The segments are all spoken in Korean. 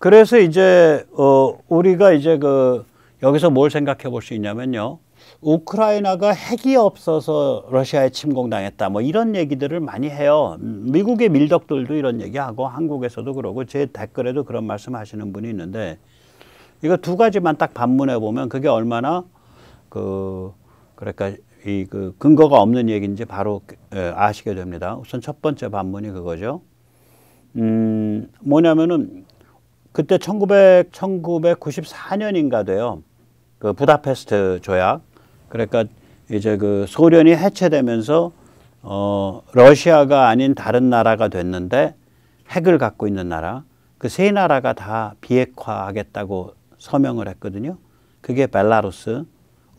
그래서 이제 우리가 이제 여기서 뭘 생각해 볼 수 있냐면요. 우크라이나가 핵이 없어서 러시아에 침공당했다. 뭐 이런 얘기들을 많이 해요. 미국의 밀덕들도 이런 얘기하고 한국에서도 그러고 제 댓글에도 그런 말씀 하시는 분이 있는데 이거 두 가지만 딱 반문해 보면 그게 얼마나 그러니까 근거가 없는 얘기인지 바로 아시게 됩니다. 우선 첫 번째 반문이 그거죠. 뭐냐면은 그때 1994년인가 돼요. 그 부다페스트 조약. 그러니까 이제 소련이 해체되면서 러시아가 아닌 다른 나라가 됐는데 핵을 갖고 있는 나라. 그 세 나라가 다 비핵화하겠다고 서명을 했거든요. 그게 벨라루스,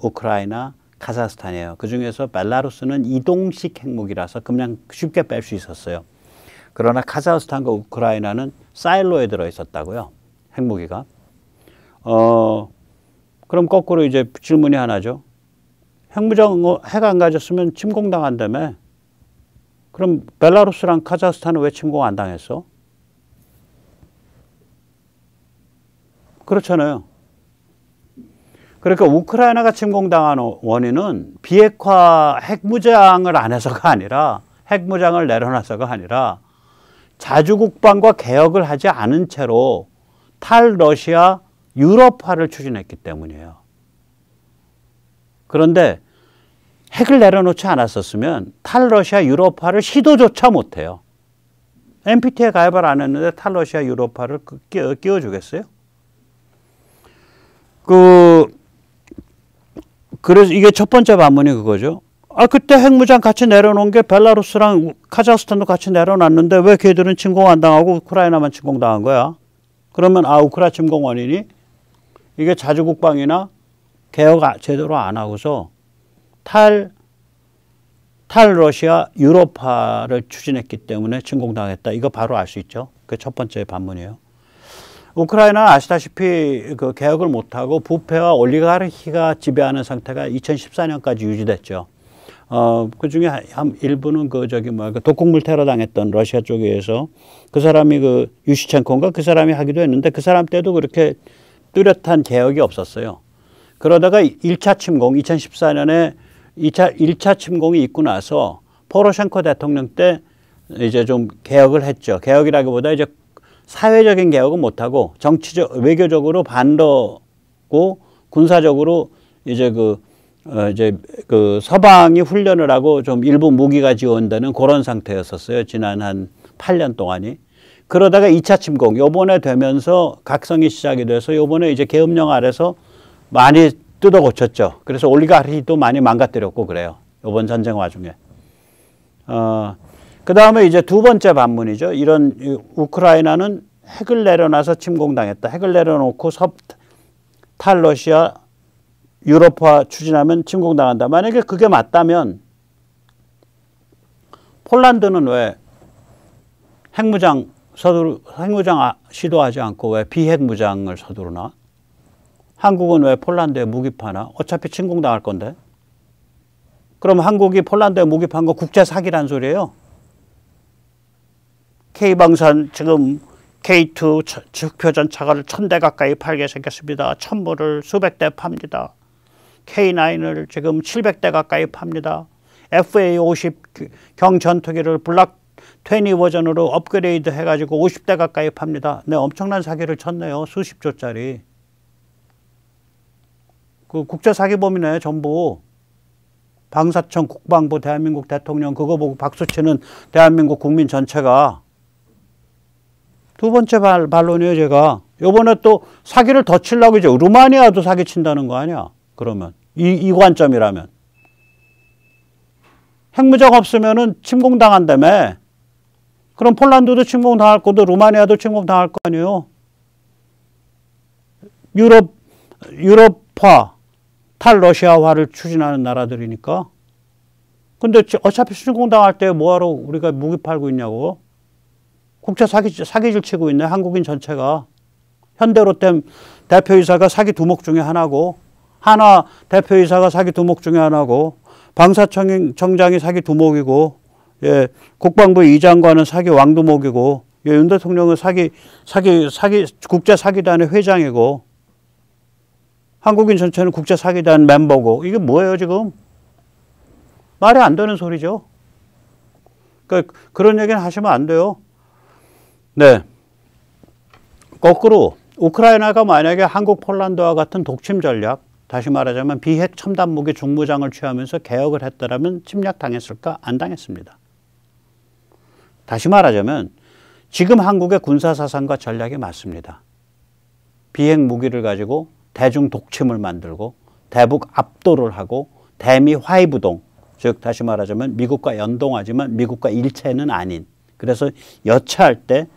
우크라이나, 카자흐스탄이에요. 그 중에서 벨라루스는 이동식 핵무기라서 그냥 쉽게 뺄 수 있었어요. 그러나 카자흐스탄과 우크라이나는 사일로에 들어 있었다고요. 핵무기가. 그럼 거꾸로 이제 질문이 하나죠. 핵 안 가졌으면 침공당한다며. 그럼 벨라루스랑 카자흐스탄은 왜 침공 안 당했어? 그렇잖아요. 그러니까 우크라이나가 침공당한 원인은 비핵화 핵무장을 안 해서가 아니라 핵무장을 내려놔서가 아니라 자주국방과 개혁을 하지 않은 채로 탈러시아 유럽화를 추진했기 때문이에요. 그런데 핵을 내려놓지 않았었으면 탈러시아 유럽화를 시도조차 못해요. NPT에 가입을 안 했는데 탈러시아 유럽화를 끼워주겠어요? 그래서 이게 첫 번째 반문이 그거죠. 그때 핵무장 같이 내려놓은 게 벨라루스랑 카자흐스탄도 같이 내려놨는데 왜 걔들은 침공 안 당하고 우크라이나만 침공당한 거야? 그러면 우크라이나 침공 원인이 이게 자주국방이나 개혁 제대로 안 하고서 탈러시아 유럽화를 추진했기 때문에 침공당했다. 이거 바로 알 수 있죠. 그게 첫 번째 반문이에요. 우크라이나는 아시다시피 그 개혁을 못하고 부패와 올리가르키가 지배하는 상태가 2014년까지 유지됐죠. 그 중에 일부는 독극물 테러 당했던 러시아 쪽에서 그 사람이 유시첸코인가 그 사람이 하기도 했는데 그 사람 때도 그렇게 뚜렷한 개혁이 없었어요. 그러다가 1차 침공, 2014년에 1차 침공이 있고 나서 포로셴코 대통령 때 이제 좀 개혁을 했죠. 개혁이라기보다 이제 사회적인 개혁은 못하고 외교적으로 반러고 군사적으로 이제 서방이 훈련을 하고 좀 일부 무기가 지원되는 그런 상태였었어요. 지난 한 8년 동안이. 그러다가 2차 침공 요번에 되면서 각성이 시작이 돼서 요번에 이제 계엄령 아래서 많이 뜯어 고쳤죠. 그래서 올리가르키도 많이 망가뜨렸고 그래요. 요번 전쟁 와중에. 그 다음에 이제 두 번째 반문이죠. 이런 우크라이나는 핵을 내려놔서 침공당했다. 핵을 내려놓고 탈러시아 유럽화 추진하면 침공당한다. 만약에 그게 맞다면 폴란드는 왜 핵무장 시도하지 않고 왜 비핵무장을 서두르나? 한국은 왜 폴란드에 무기 파나? 어차피 침공당할 건데. 그럼 한국이 폴란드에 무기 판 거 국제 사기란 소리예요. K방산 지금 K2 즉표 전차를 1000대 가까이 팔게 생겼습니다. 천물을 수백 대 팝니다. K9을 지금 700대 가까이 팝니다. FA50 경전투기를 블락 20 버전으로 업그레이드 해가지고 50대 가까이 팝니다. 네, 엄청난 사기를 쳤네요. 수십 조짜리. 그 국제 사기범이네, 전부. 방사청, 국방부, 대한민국 대통령 그거 보고 박수치는 대한민국 국민 전체가. 두 번째 반론이에요, 제가. 요번에 또 사기를 더 치려고 이제 루마니아도 사기 친다는 거 아니야? 그러면. 이 관점이라면. 핵무장 없으면은 침공당한다며. 그럼 폴란드도 침공당할 거고 루마니아도 침공당할 거 아니에요? 유럽화, 탈러시아화를 추진하는 나라들이니까. 근데 어차피 침공당할 때 뭐하러 우리가 무기 팔고 있냐고. 국제 사기질 치고 있네, 한국인 전체가. 현대로템 대표이사가 사기 두목 중에 하나고, 하나 대표이사가 사기 두목 중에 하나고, 방사청장이 사기 두목이고, 예, 국방부 이장관은 사기 왕두목이고, 윤 대통령은 국제사기단의 회장이고, 한국인 전체는 국제사기단 멤버고, 이게 뭐예요, 지금? 말이 안 되는 소리죠. 그러니까 그런 얘기는 하시면 안 돼요. 네. 거꾸로, 우크라이나가 만약에 한국, 폴란드와 같은 독침 전략, 다시 말하자면 비핵 첨단 무기 중무장을 취하면서 개혁을 했더라면 침략당했을까? 안 당했습니다. 다시 말하자면 지금 한국의 군사사상과 전략이 맞습니다. 비핵 무기를 가지고 대중 독침을 만들고 대북 압도를 하고 대미 화이부동, 즉 다시 말하자면 미국과 연동하지만 미국과 일체는 아닌, 그래서 여차할 때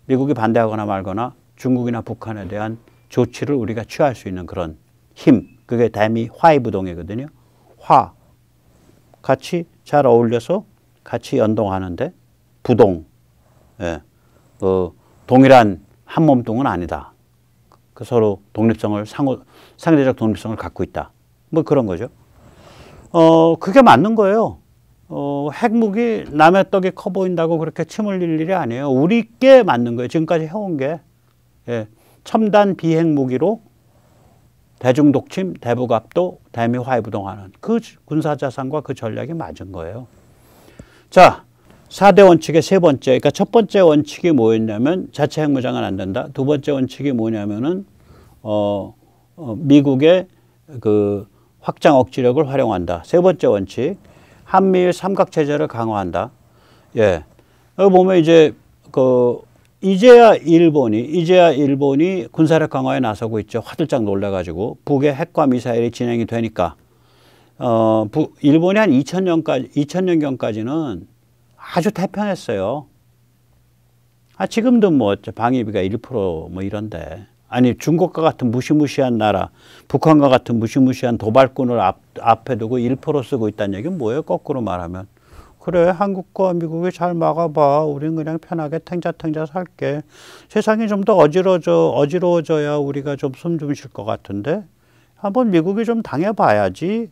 미국이 반대하거나 말거나 중국이나 북한에 대한 조치를 우리가 취할 수 있는 그런 힘, 그게 대미 화이부동이거든요. 화, 같이 잘 어울려서 같이 연동하는데 부동, 예, 동일한 한 몸뚱은 아니다. 그 서로 독립성을 상대적 독립성을 갖고 있다. 뭐 그런 거죠. 그게 맞는 거예요. 핵무기 남의 떡이 커 보인다고 그렇게 침 흘릴 일이 아니에요. 우리께 맞는 거예요. 지금까지 해온 게. 예, 첨단 비핵 무기로 대중 독침, 대북 압도, 대미 화이부동하는 그 군사자산과 그 전략이 맞은 거예요. 자, 4대 원칙의 세 번째, 그러니까 첫 번째 원칙이 뭐였냐면 자체 핵무장은 안 된다. 두 번째 원칙이 뭐냐면은 미국의 그 확장 억지력을 활용한다. 세 번째 원칙, 한미일 삼각체제를 강화한다. 예, 여기 보면 이제 이제야 일본이 군사력 강화에 나서고 있죠. 화들짝 놀라가지고 북의 핵과 미사일이 진행이 되니까 일본이 한 2000년경까지는 아주 태평했어요. 지금도 뭐 방위비가 1% 이런데, 아니 중국과 같은 무시무시한 나라, 북한과 같은 무시무시한 도발꾼을 앞에 두고 1% 쓰고 있다는 얘기는 뭐예요? 거꾸로 말하면. 그래, 한국과 미국이 잘 막아봐. 우린 그냥 편하게 탱자탱자 살게. 세상이 좀 더 어지러워져야 우리가 좀 숨 좀 쉴 것 같은데. 한번 미국이 좀 당해봐야지.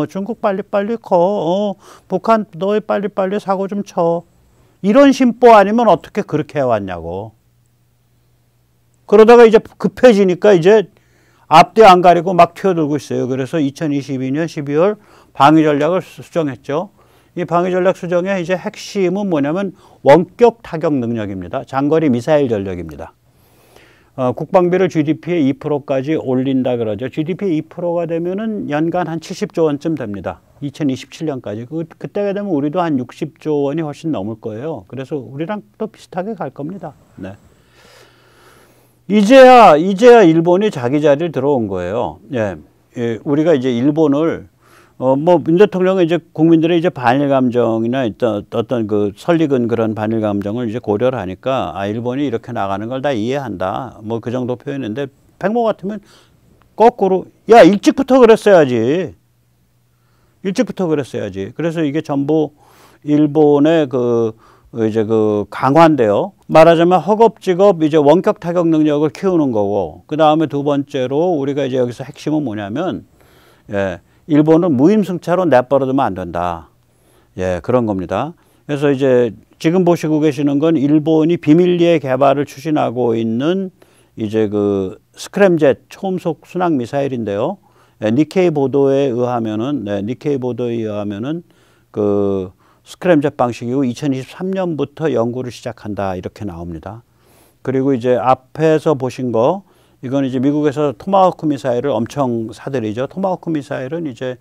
중국 빨리빨리 커. 북한 너희 빨리빨리 사고 좀 쳐. 이런 심보 아니면 어떻게 그렇게 해왔냐고. 그러다가 이제 급해지니까 이제 앞뒤 안 가리고 막 튀어들고 있어요. 그래서 2022년 12월 방위 전략을 수정했죠. 이 방위 전략 수정의 이제 핵심은 뭐냐면 원격 타격 능력입니다. 장거리 미사일 전력입니다. 국방비를 GDP의 2%까지 올린다 그러죠. GDP 2%가 되면은 연간 한 70조 원쯤 됩니다. 2027년까지. 그때가 되면 우리도 한 60조 원이 훨씬 넘을 거예요. 그래서 우리랑 또 비슷하게 갈 겁니다. 네. 이제야 일본이 자기 자리를 들어온 거예요. 예. 우리가 이제 일본을 문 대통령은 이제 국민들의 이제 반일 감정이나 어떤 그 설익은 그런 반일 감정을 이제 고려를 하니까 일본이 이렇게 나가는 걸 다 이해한다. 뭐 그 정도 표현인데, 백모 같으면 거꾸로 일찍부터 그랬어야지. 그래서 이게 전부 일본의 이제 강화인데요. 말하자면 허겁지겁 이제 원격 타격 능력을 키우는 거고, 그 다음에 두 번째로 우리가 이제 여기서 핵심은 뭐냐면, 일본은 무임승차로 내버려두면 안 된다. 예, 그런 겁니다. 그래서 이제 지금 보시고 계시는 건 일본이 비밀리에 개발을 추진하고 있는 이제 스크램젯 초음속 순항 미사일인데요. 니케이 보도에 의하면은, 스크램젯 방식이고 2023년부터 연구를 시작한다. 이렇게 나옵니다. 그리고 이제 앞에서 보신 거, 이건 이제 미국에서 토마호크 미사일을 엄청 사들이죠. 토마호크 미사일은 이제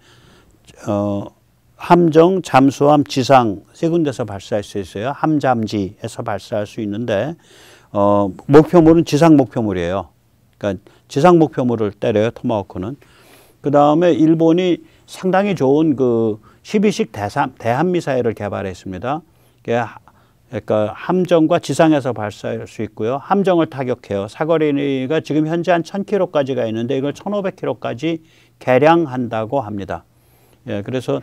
함정, 잠수함, 지상 세 군데서 발사할 수 있어요. 함잠지에서 발사할 수 있는데 목표물은 지상 목표물이에요. 그러니까 지상 목표물을 때려요. 토마호크는. 그 다음에 일본이 상당히 좋은 12식 대함 미사일을 개발했습니다. 그러니까 함정과 지상에서 발사할 수 있고요. 함정을 타격해요. 사거리가 지금 현재 한 1000km까지 가 있는데 이걸 1500km까지 개량한다고 합니다. 예, 그래서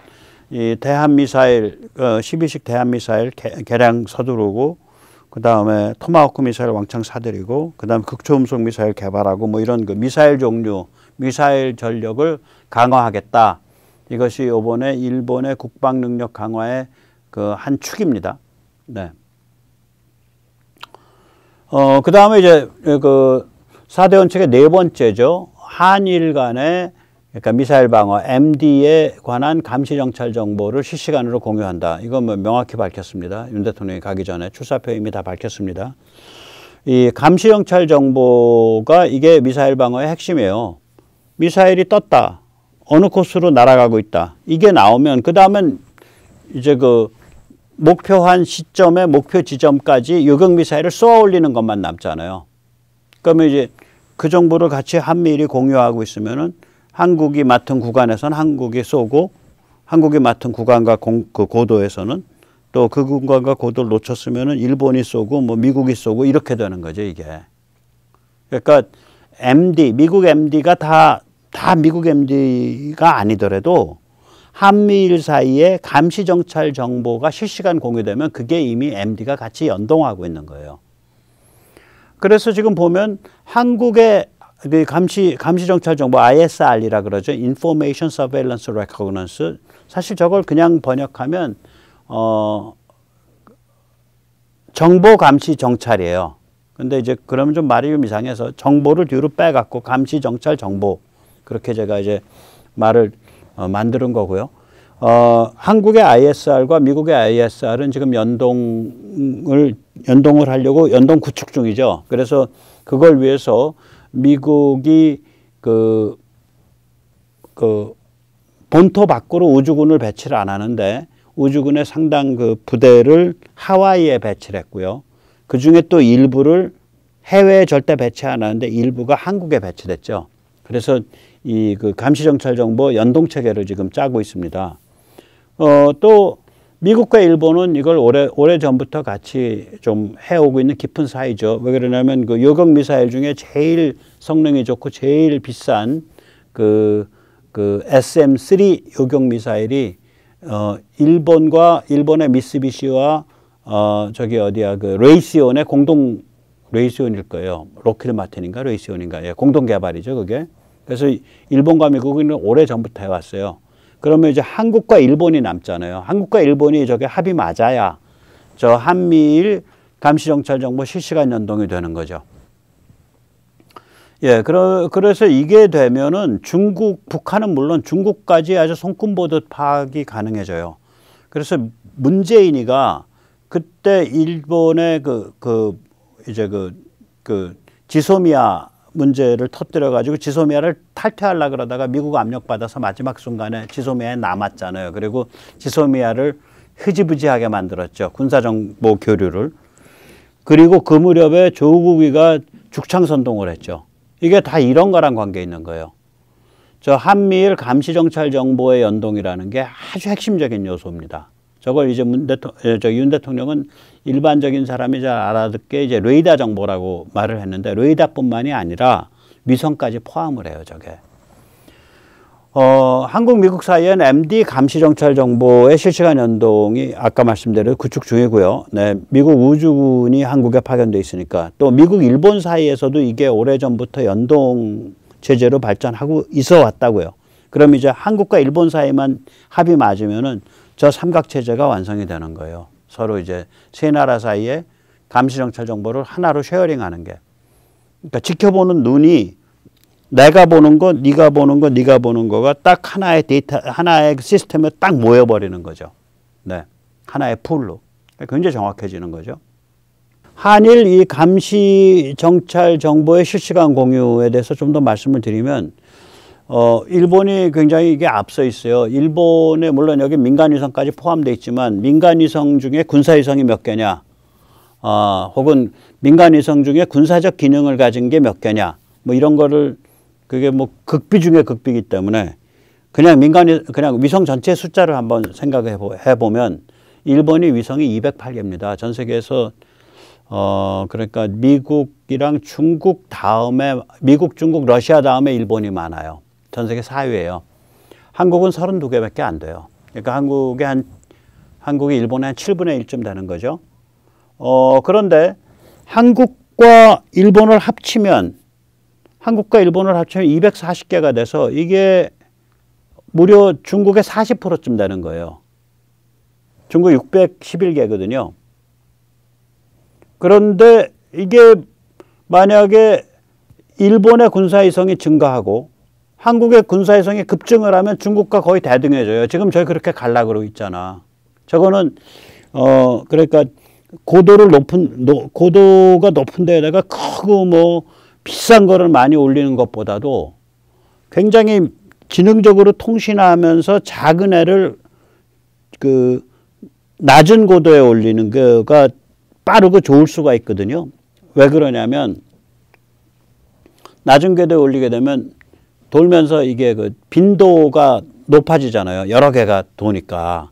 이 대함 미사일, 12식 대함 미사일 개량 서두르고, 그 다음에 토마호크 미사일 왕창 사들이고, 그 다음에 극초음속 미사일 개발하고, 뭐 이런 미사일 종류, 미사일 전력을 강화하겠다. 이것이 이번에 일본의 국방 능력 강화의 한 축입니다. 네. 그 다음에 이제 그 4대 원칙의 네 번째죠. 한일 간의 그러니까 미사일 방어 MD에 관한 감시 정찰 정보를 실시간으로 공유한다. 이건 뭐 명확히 밝혔습니다. 윤 대통령이 가기 전에 출사표 이미 다 밝혔습니다. 이 감시 정찰 정보가 이게 미사일 방어의 핵심이에요. 미사일이 떴다. 어느 코스로 날아가고 있다. 이게 나오면 그 다음엔 이제 그 목표한 시점에 목표 지점까지 요격 미사일을 쏘아 올리는 것만 남잖아요. 그러면 이제 그 정보를 같이 한미일이 공유하고 있으면은 한국이 맡은 구간에서는 한국이 쏘고 한국이 맡은 구간과 그 고도에서는 또 그 구간과 고도를 놓쳤으면은 일본이 쏘고 뭐 미국이 쏘고 이렇게 되는 거죠, 이게. 그러니까 MD, 미국 MD가 다 미국 MD가 아니더라도 한미일 사이에 감시 정찰 정보가 실시간 공유되면 그게 이미 MD가 같이 연동하고 있는 거예요. 그래서 지금 보면 한국의 감시 정찰 정보 ISR이라 그러죠. Information Surveillance Reconnaissance. 사실 저걸 그냥 번역하면 정보 감시 정찰이에요. 근데 이제 그러면 좀 말이 좀 이상해서 정보를 뒤로 빼갖고 감시 정찰 정보 그렇게 제가 이제 말을 만드는 거고요. 한국의 ISR과 미국의 ISR은 지금 연동을 하려고 연동 구축 중이죠. 그래서 그걸 위해서 미국이 그 본토 밖으로 우주군을 배치를 안 하는데 우주군의 상당 그 부대를 하와이에 배치를 했고요. 그 중에 또 일부를 해외에 절대 배치 안 하는데 일부가 한국에 배치됐죠. 그래서 이 그 감시 정찰 정보 연동 체계를 지금 짜고 있습니다. 또 미국과 일본은 이걸 오래 전부터 같이 좀 해오고 있는 깊은 사이죠. 왜 그러냐면 그 요격 미사일 중에 제일 성능이 좋고 제일 비싼 그 SM-3 요격 미사일이 일본의 미쓰비시와 저기 어디야 그 레이시온의 공동 레이시온일 거예요. 로키드 마틴인가 레이시온인가 예, 공동 개발이죠 그게. 그래서 일본과 미국은 오래 전부터 해왔어요. 그러면 이제 한국과 일본이 남잖아요. 한국과 일본이 저게 합이 맞아야 저 한미일 감시정찰 정보 실시간 연동이 되는 거죠. 예, 그래서 이게 되면은 북한은 물론 중국까지 아주 손금 보듯 파악이 가능해져요. 그래서 문재인이가 그때 일본의 이제 지소미아 문제를 터뜨려가지고 지소미아를 탈퇴하려고 그러다가 미국 압력받아서 마지막 순간에 지소미아에 남았잖아요. 그리고 지소미아를 흐지부지하게 만들었죠. 군사정보 교류를. 그리고 그 무렵에 조국이가 죽창선동을 했죠. 이게 다 이런 거랑 관계 있는 거예요. 저 한미일 감시정찰 정보의 연동이라는 게 아주 핵심적인 요소입니다. 저걸 이제 윤 대통령은 일반적인 사람이 잘 알아듣게 이제 레이더 정보라고 말을 했는데 레이더뿐만이 아니라 위성까지 포함을 해요, 저게. 한국, 미국 사이엔 MD 감시정찰 정보의 실시간 연동이 아까 말씀대로 구축 중이고요. 네, 미국 우주군이 한국에 파견돼 있으니까 또 미국, 일본 사이에서도 이게 오래전부터 연동 체제로 발전하고 있어 왔다고요. 그럼 이제 한국과 일본 사이만 합이 맞으면은 저 삼각체제가 완성이 되는 거예요. 서로 이제 세 나라 사이에 감시정찰 정보를 하나로 쉐어링하는 게. 그러니까 지켜보는 눈이 내가 보는 거, 네가 보는 거, 네가 보는 거가 딱 하나의 데이터, 하나의 시스템에 딱 모여버리는 거죠. 네, 하나의 풀로. 굉장히 정확해지는 거죠. 한일 이 감시정찰 정보의 실시간 공유에 대해서 좀 더 말씀을 드리면 일본이 굉장히 이게 앞서 있어요. 일본에 물론 여기 민간위성까지 포함되어 있지만 민간위성 중에 군사위성이 몇 개냐, 혹은 민간위성 중에 군사적 기능을 가진 게 몇 개냐, 뭐 이런 거를 그게 뭐 극비 중에 극비이기 때문에 그냥 위성 전체 숫자를 한번 생각해 보면 일본이 위성이 208개입니다. 전 세계에서 그러니까 미국이랑 중국 다음에 미국, 중국, 러시아 다음에 일본이 많아요. 전 세계 4위예요. 한국은 32개밖에 안 돼요. 그러니까 한국이 일본의 한 7분의 1쯤 되는 거죠. 그런데 한국과 일본을 합치면 240개가 돼서 이게 무려 중국의 40%쯤 되는 거예요. 중국 611개거든요. 그런데 이게 만약에 일본의 군사위성이 증가하고 한국의 군사위성이 급증을 하면 중국과 거의 대등해져요. 지금 저희 그렇게 가려고 그러고 있잖아. 저거는 그러니까 고도가 높은 데에다가 크고 뭐 비싼 거를 많이 올리는 것보다도 굉장히 지능적으로 통신하면서 작은 애를 그 낮은 고도에 올리는 거가 빠르고 좋을 수가 있거든요. 왜 그러냐면 낮은 궤도에 올리게 되면 돌면서 이게 그 빈도가 높아지잖아요. 여러 개가 도니까.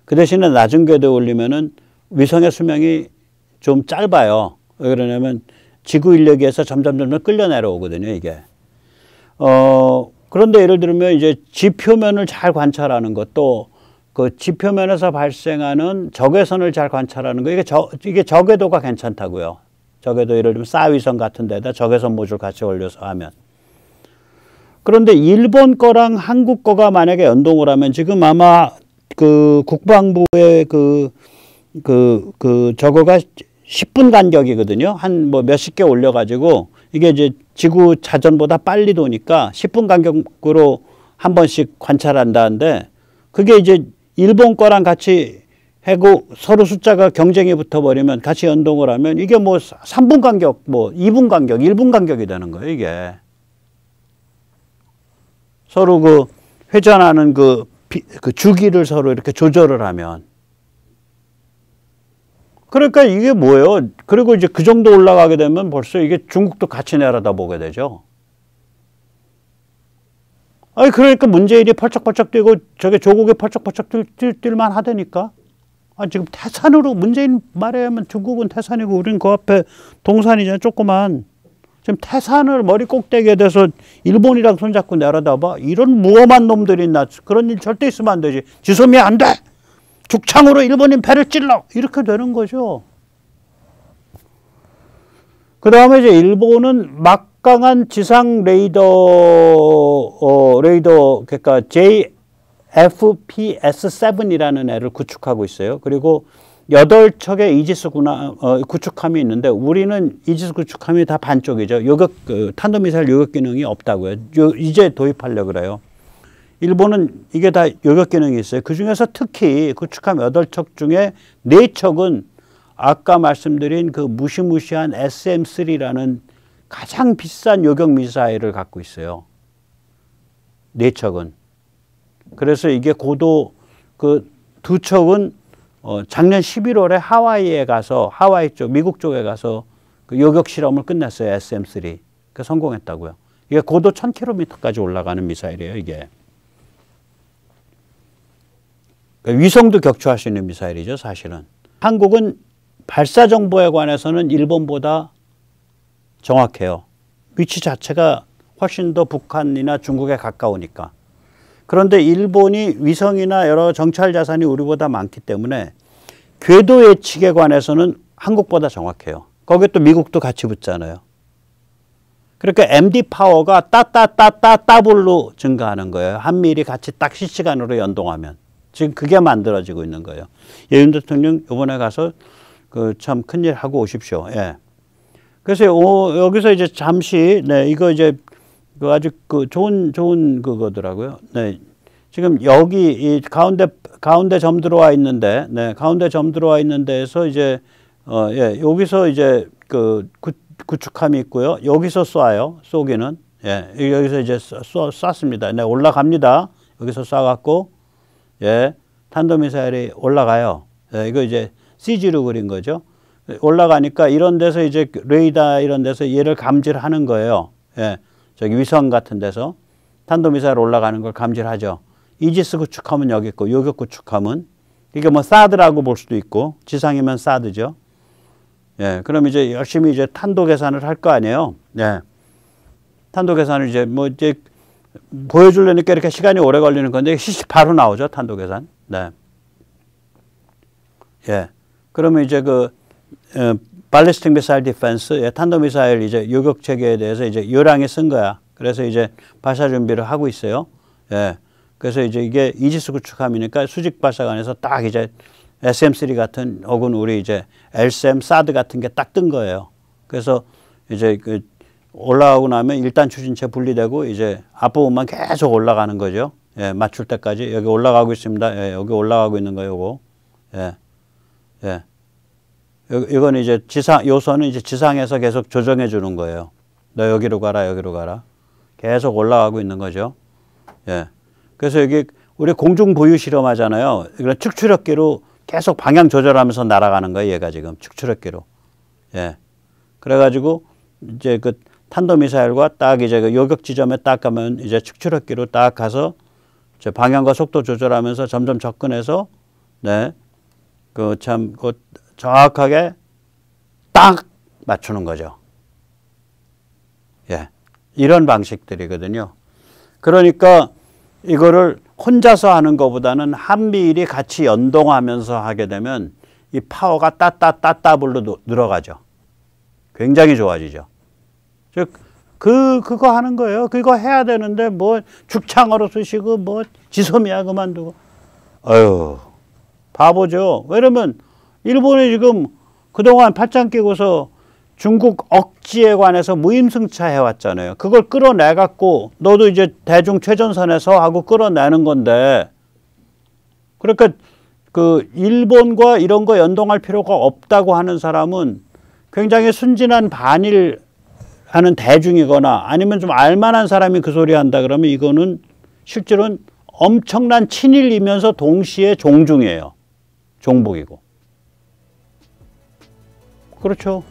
그 대신에 낮은 궤도에 올리면은 위성의 수명이 좀 짧아요. 왜 그러냐면 지구 인력에서 점점 끌려 내려오거든요, 이게. 그런데 예를 들면 이제 지표면을 잘 관찰하는 것도 그 지표면에서 발생하는 적외선을 잘 관찰하는 거, 이게 적외도가 괜찮다고요. 적외도 예를 들면 싸위성 같은 데다 적외선 모듈 같이 올려서 하면. 그런데 일본 거랑 한국 거가 만약에 연동을 하면 지금 아마 그 국방부의 저거가 10분 간격이거든요. 한 뭐 몇십 개 올려가지고 이게 이제 지구 자전보다 빨리 도니까 10분 간격으로 한 번씩 관찰한다는데 그게 이제 일본 거랑 같이 하고 서로 숫자가 경쟁이 붙어버리면 같이 연동을 하면 이게 뭐 3분 간격, 뭐 2분 간격, 1분 간격이 되는 거예요, 이게. 서로 그 회전하는 그 주기를 서로 이렇게 조절을 하면. 그러니까 이게 뭐예요? 그리고 이제 그 정도 올라가게 되면 벌써 이게 중국도 같이 내려다보게 되죠. 아니, 그러니까 문재인이 펄쩍펄쩍 뛰고 저게 조국이 펄쩍펄쩍 뛸만 하다니까. 아, 지금 태산으로 문재인 말에 하면 중국은 태산이고 우린 그 앞에 동산이잖아, 조그만. 지금 태산을 머리 꼭대기에 대서 일본이랑 손잡고 내려다봐. 이런 무엄한 놈들이 있나. 그런 일 절대 있으면 안 되지. 지소미 안 돼. 죽창으로 일본인 배를 찔러. 이렇게 되는 거죠. 그 다음에 이제 일본은 막강한 지상 레이더, 그러니까 JFPS-7이라는 애를 구축하고 있어요. 그리고 8척의 이지스 구축함이 있는데 우리는 이지스 구축함이 다 반쪽이죠. 탄도미사일 요격 기능이 없다고요. 이제 도입하려고 그래요. 일본은 이게 다 요격 기능이 있어요. 그 중에서 특히 구축함 8척 중에 4척은 아까 말씀드린 그 무시무시한 SM-3라는 가장 비싼 요격 미사일을 갖고 있어요. 4척은. 그래서 이게 고도 그 2척은 작년 11월에 하와이에 가서 하와이 쪽 미국 쪽에 가서 그 요격 실험을 끝냈어요. SM-3. 그 성공했다고요. 이게 고도 1000km까지 올라가는 미사일이에요. 이게. 위성도 격추할 수 있는 미사일이죠. 사실은. 한국은 발사 정보에 관해서는 일본보다 정확해요. 위치 자체가 훨씬 더 북한이나 중국에 가까우니까. 그런데 일본이 위성이나 여러 정찰 자산이 우리보다 많기 때문에 궤도 예측에 관해서는 한국보다 정확해요. 거기에 또 미국도 같이 붙잖아요. 그러니까 MD 파워가 따블로 증가하는 거예요. 한미일이 같이 딱 실시간으로 연동하면. 지금 그게 만들어지고 있는 거예요. 윤 대통령 이번에 가서 그 참 큰일 하고 오십시오. 예. 그래서 여기서 이제 잠시 이거 이제 그 아주 그 좋은 그거더라고요. 네. 지금 여기 이 가운데 점 들어와 있는데, 가운데 점 들어와 있는 데에서 이제 여기서 이제 그 구축함이 있고요. 여기서 쏴요. 쏘기는. 예. 여기서 이제 쐈습니다. 네, 올라갑니다. 여기서 쏴갖고 탄도미사일이 올라가요. 이거 이제 CG로 그린 거죠. 올라가니까 이런 데서 이제 레이더 이런 데서 얘를 감지를 하는 거예요. 저기 위성 같은 데서 탄도미사일 올라가는 걸 감지를 하죠. 이지스 구축함은 여기 있고 요격 구축함은 이게 뭐 사드라고 볼 수도 있고 지상이면 사드죠. 그럼 이제 열심히 이제 탄도 계산을 할 거 아니에요. 탄도 계산을 이제 뭐 이제 보여주려니까 이렇게 시간이 오래 걸리는 건데 바로 나오죠. 탄도 계산. 그러면 이제 발리스틱 미사일 디펜스, 탄도미사일 이제 요격 체계에 대해서 이제 요량에 쓴 거야. 그래서 이제 발사 준비를 하고 있어요. 그래서 이제 이게 이지스 구축함이니까 수직 발사관에서 딱 이제 SM3 같은 혹은 우리 이제 LSM, 사드 같은 게 딱 뜬 거예요. 그래서 이제 그 올라가고 나면 일단 추진체 분리되고 이제 앞부분만 계속 올라가는 거죠. 예, 맞출 때까지 여기 올라가고 있습니다. 예, 여기 올라가고 있는 거예요, 요거. 예. 예. 이건 이제 요소는 이제 지상에서 계속 조정해 주는 거예요. 너 여기로 가라, 여기로 가라. 계속 올라가고 있는 거죠. 예. 그래서 여기 우리 공중 부유 실험 하잖아요. 이런 축추력기로 계속 방향 조절하면서 날아가는 거예요, 얘가 지금 축추력기로. 예. 그래가지고 이제 그 탄도미사일과 딱 이제 그 요격 지점에 딱 가면 이제 축추력기로 딱 가서 이제 방향과 속도 조절하면서 점점 접근해서 네. 그 참 그 정확하게 딱 맞추는 거죠. 예. 이런 방식들이거든요. 그러니까 이거를 혼자서 하는 것보다는 한미일이 같이 연동하면서 하게 되면 이 파워가 따따따따블로 늘어가죠. 굉장히 좋아지죠. 즉, 그거 하는 거예요. 그거 해야 되는데 뭐 죽창으로 쓰시고 뭐 지소미아 그만두고. 아유, 바보죠. 왜냐면 일본이 지금 그동안 팔짱 끼고서 중국 억지에 관해서 무임승차 해왔잖아요. 그걸 끌어내갖고 너도 이제 대중 최전선에서 하고 끌어내는 건데 그러니까 그 일본과 이런 거 연동할 필요가 없다고 하는 사람은 굉장히 순진한 반일하는 대중이거나 아니면 좀 알만한 사람이 그 소리 한다 그러면 이거는 실제로는 엄청난 친일이면서 동시에 종중이에요. 종북이고. 그렇죠.